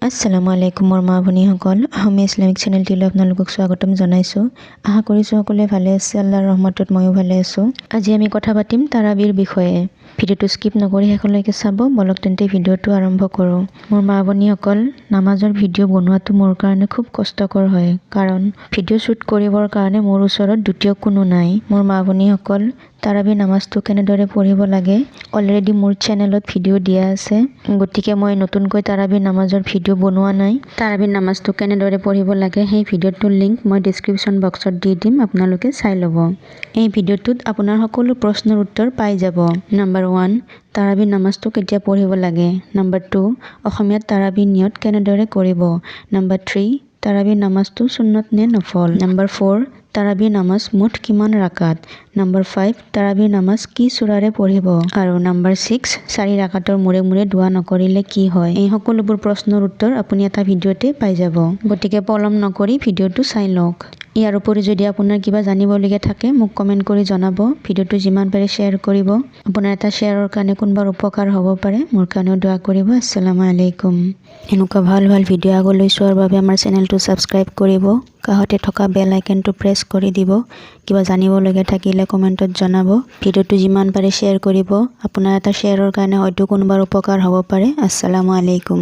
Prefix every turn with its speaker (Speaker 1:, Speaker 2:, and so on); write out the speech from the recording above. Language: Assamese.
Speaker 1: আসসালামু আলাইকুম মোৰ মা ভনীসকল, আমি ইছলামিক চেনেলটিলৈ আপোনালোকক স্বাগতম জনাইছোঁ। আশা কৰিছোঁ সকলোৱে ভালে আছে। আল্লাহৰ ৰহমতত ময়ো ভালে আছোঁ। আজি আমি কথা পাতিম তাৰাবিৰ বিষয়ে। ভিডিঅ'টো স্কিপ নকৰি শেষলৈকে চাব। বলক তেন্তে ভিডিঅ'টো আৰম্ভ কৰোঁ। মোৰ মা ভনীসকল, নামাজৰ ভিডিঅ' বনোৱাটো মোৰ কাৰণে খুব কষ্টকৰ হয়, কাৰণ ভিডিঅ' শ্বুট কৰিবৰ কাৰণে মোৰ ওচৰত দ্বিতীয় কোনো নাই। মোৰ মা ভনীসকল, তাৰাবি নামাজটো কেনেদৰে পঢ়িব লাগে অলৰেডি মোৰ চেনেলত ভিডিঅ' দিয়া আছে, গতিকে মই নতুনকৈ তাৰাবি নামাজৰ ভিডিঅ' বনোৱা নাই। তাৰাবি নামাজটো কেনেদৰে পঢ়িব লাগে সেই ভিডিঅ'টোৰ লিংক মই ডিছক্ৰিপশ্যন বক্সত দি দিম, আপোনালোকে চাই ল'ব। এই ভিডিঅ'টোত আপোনাৰ সকলো প্ৰশ্নৰ উত্তৰ পাই যাব। নাম্বাৰ 1, তাৰাবি নামাজটো কেতিয়া পঢ়িব লাগে। নাম্বাৰ 2, অসমীয়াত তাৰাবি নিয়ত কেনেদৰে কৰিব। নাম্বাৰ 3, তাৰাবি নামাজটো সুন্নত নে নফল। নাম্বাৰ 4, তাৰাবি নামাজ মুঠ কিমান ৰাকাত। নাম্বাৰ 5, তাৰাবি নামাজ কি সূৰাৰে পঢ়িব। আৰু নাম্বাৰ 6, 4 ৰাকাতৰ মূৰে মূৰে দোৱা নকৰিলে কি হয়। এই সকলোবোৰ প্ৰশ্নৰ উত্তৰ আপুনি এটা ভিডিঅ'তে পাই যাব, গতিকে পলম নকৰি ভিডিঅ'টো চাই লওক। ইয়াৰ উপৰি যদি আপোনাৰ কিবা জানিবলগীয়া থাকে মোক কমেণ্ট কৰি জনাব। ভিডিঅ'টো যিমান পাৰে শ্বেয়াৰ কৰিব। আপোনাৰ এটা শ্বেয়াৰৰ কাৰণে কোনোবাৰ উপকাৰ হ'ব পাৰে। মোৰ কাৰণেও দোৱা কৰিব। আসসালামু আলাইকুম। এনেকুৱা ভাল ভাল ভিডিঅ' আগলৈ চোৱাৰ বাবে আমাৰ চেনেলটো ছাবস্ক্ৰাইব কৰিব। কাষতে থকা বেল আইকনটো প্ৰেছ কৰি দিব। কিবা জানিবলগীয়া থাকিলে কমেণ্টত জনাব। ভিডিঅ'টো যিমান পাৰে শ্বেয়াৰ কৰিব। আপোনাৰ এটা শ্বেয়াৰৰ কাৰণে হয়তো কোনোবাৰ উপকাৰ হ'ব পাৰে। আসসালামু আলাইকুম।